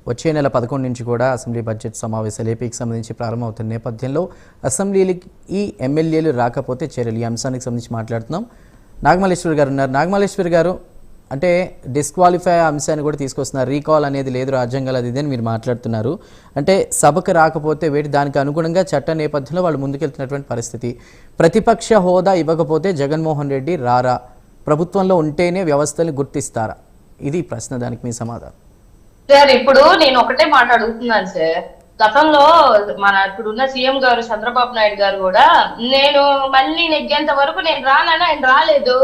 వచ్చే నెల 11 నుంచి కూడా అసెంబ్లీ బడ్జెట్ సమావేశాలు ఏపీకి సంబంధించి ప్రారంభమవుతున్న నేపథ్యంలో అసెంబ్లీకి ఎమ్మెల్యేలు రాకపోతే చర్యలు ఈ అంశానికి సంబంధించి మాట్లాడుతున్నాం. నాగమల్లేశ్వర్ గారు ఉన్నారు. నాగమల్లేశ్వర్ గారు, అంటే డిస్క్వాలిఫై అంశాన్ని కూడా తీసుకొస్తున్నారు. రీకాల్ అనేది లేదు రాజ్యాంగాలు, అది ఇదని మీరు మాట్లాడుతున్నారు. అంటే సభకు రాకపోతే దానికి అనుగుణంగా చట్ట నేపథ్యంలో వాళ్ళు ముందుకెళ్తున్నటువంటి పరిస్థితి. ప్రతిపక్ష హోదా ఇవ్వకపోతే జగన్మోహన్ రెడ్డి రారా, ప్రభుత్వంలో ఉంటేనే వ్యవస్థల్ని గుర్తిస్తారా? ఇది ప్రశ్న. దానికి మీ సమాధానం. సార్, ఇప్పుడు నేను ఒకటే మాట అడుగుతున్నాను సార్. గతంలో మన ఇప్పుడున్న సీఎం గారు చంద్రబాబు నాయుడు గారు కూడా నేను మళ్ళీ నెగ్గేంత వరకు నేను రానని ఆయన రాలేదు.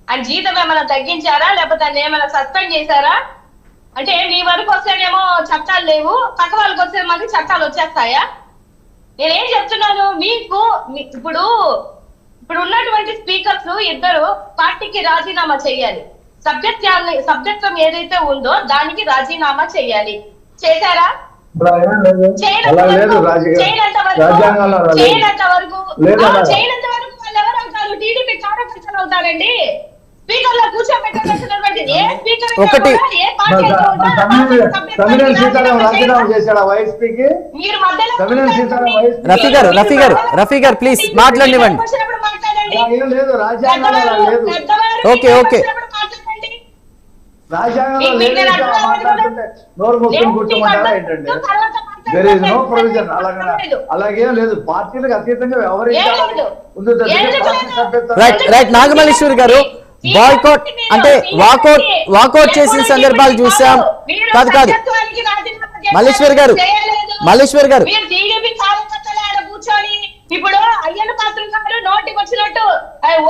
ఆయన జీతం ఏమైనా తగ్గించారా, లేకపోతే ఆయన ఏమైనా సస్పెండ్ చేశారా? అంటే మీ వరకు వస్తేనేమో చట్టాలు లేవు, పక్క వాళ్ళకి వస్తే మాకు చట్టాలు వచ్చేస్తాయా? నేనేం చెప్తున్నాను మీకు, ఇప్పుడు ఉన్నటువంటి స్పీకర్స్ ఇద్దరు పార్టీకి రాజీనామా చేయాలి. సభ్యత్వం ఏదైతే ఉందో దానికి రాజీనామా చేయాలి. చేశారా? చేయనంత వరకు వాళ్ళు ఎవరు అవుతారు? టీడీపీ కార్యకర్తలు అవుతారండి. స్పీకర్ లో కూర్చోబెట్టినటువంటి ఏ స్పీకర్ మీరు మధ్యలో రఫీ గారు ప్లీజ్ మాట్లాడివ్వండి. ఓకే ఓకే రాజ్యాంగంలో నోరు మూసుకొని కూర్చోమంటారా ఏంటండి? There is no provision. అలాగేం లేదు. పార్టీలకు అతీతంగా వ్యవహరించాలి. రైట్ నాగమల్లేశ్వరి గారు, బాయ్కాట్ అంటే వాకౌట్ చేసిన సందర్భాలు చూసాం. కాదు మల్లేశ్వర్ గారు ఇప్పుడు అయ్యన్న పాత్ర గారు నోటికి వచ్చినట్టు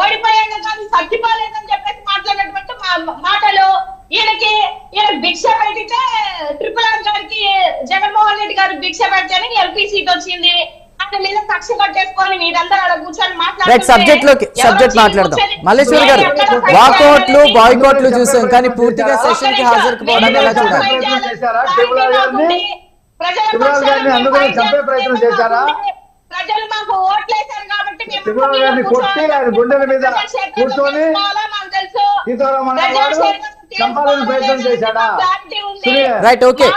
ఓడిపోయాక కానీ సర్దిపోలేదని చెప్పేసి మాట్లాడినటువంటి మాటలు, ఈయన భిక్ష పెడితే ట్రిపుల్ ఆర్ గారికి జగన్మోహన్ రెడ్డి గారు భిక్ష పెడితేనే ఎంపీ సీట్ వచ్చింది. ఆయన మీద కక్ష కట్టేసుకొని మీరందరూ అలా కూర్చొని సబ్జెక్ట్ మాట్లాడదాం. మల్లేశ్వర్ గారు, వాకౌట్లు బాయ్కాట్లు చూసాం, కానీ పూర్తిగా సెషన్ కి హాజరు పోవడం ఎలా చూడాలి? ప్రజలు మాకు ఓట్లేశారు కాబట్టి కొట్టి ఆయన గుండెల మీద కూర్చొని చంపాలని ప్రయత్నం చేశాడా? Right, okay.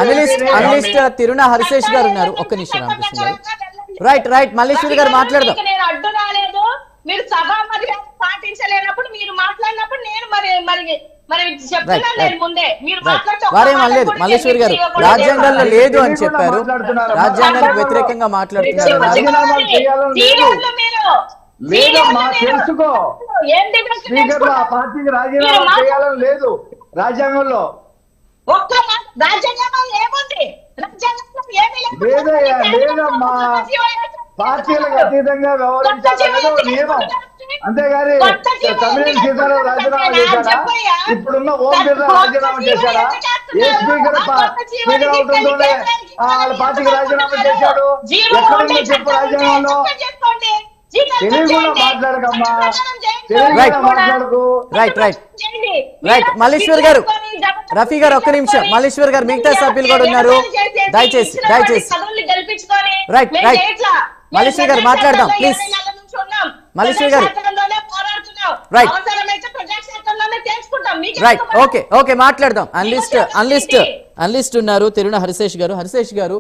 అనలిస్ట్ తిరుణ హరిశేష్ గారు ఉన్నారు. ఒక్క నిమిషం రామకృష్ణ గారు. రైట్ మల్లేశ్వరి గారు మాట్లాడదాం. నేను అడ్డు రాలేదు. మీరు సభా మర్యాద పాటించలేనప్పుడు మీరు మాట్లాడినప్పుడు నేను మరి చెప్తున్నాను. నేను ముందే మీరు వారేం అనలేదు. మల్లేశ్వరి గారు రాజ్యాంగంలో లేదు అని చెప్పారు, రాజ్యాంగానికి వ్యతిరేకంగా మాట్లాడుతున్నారు. లేదమ్మా, తెలుసుకో. స్పీకర్ ఆ పార్టీకి రాజీనామా చేయాలని లేదు రాజ్యాంగంలో. లేదమ్మా, పార్టీలకు అతీతంగా వ్యవహరించాలనేది నియమం. అంతేగాని తమిళ సీతారాం రాజీనామా చేశాడా? ఇప్పుడున్న ఓం బిర్లా రాజీనామా చేశాడా? ఏ స్పీకర్ అవుతుందోనే వాళ్ళ పార్టీకి రాజీనామా చేశాడు? ఎక్కడుందో చెప్పు రాజ్యాంగంలో. తెలియకుండా మాట్లాడకమ్మా, తెలియకుండా మాట్లాడకు. రైట్ మల్లేశ్వర్ గారు, రఫీ గారు ఒక్క నిమిషం. మల్లేశ్వర్ గారు, మిగతా సభ్యులు కూడా ఉన్నారు, దయచేసి. రైట్ మల్లేశ్వర్ గారు మాట్లాడదాం ప్లీజ్. మల్లేశ్వర్ గారు రైట్ ఓకే మాట్లాడదాం. అనలిస్ట్ ఉన్నారు తిరుణ హరిశేష్ గారు.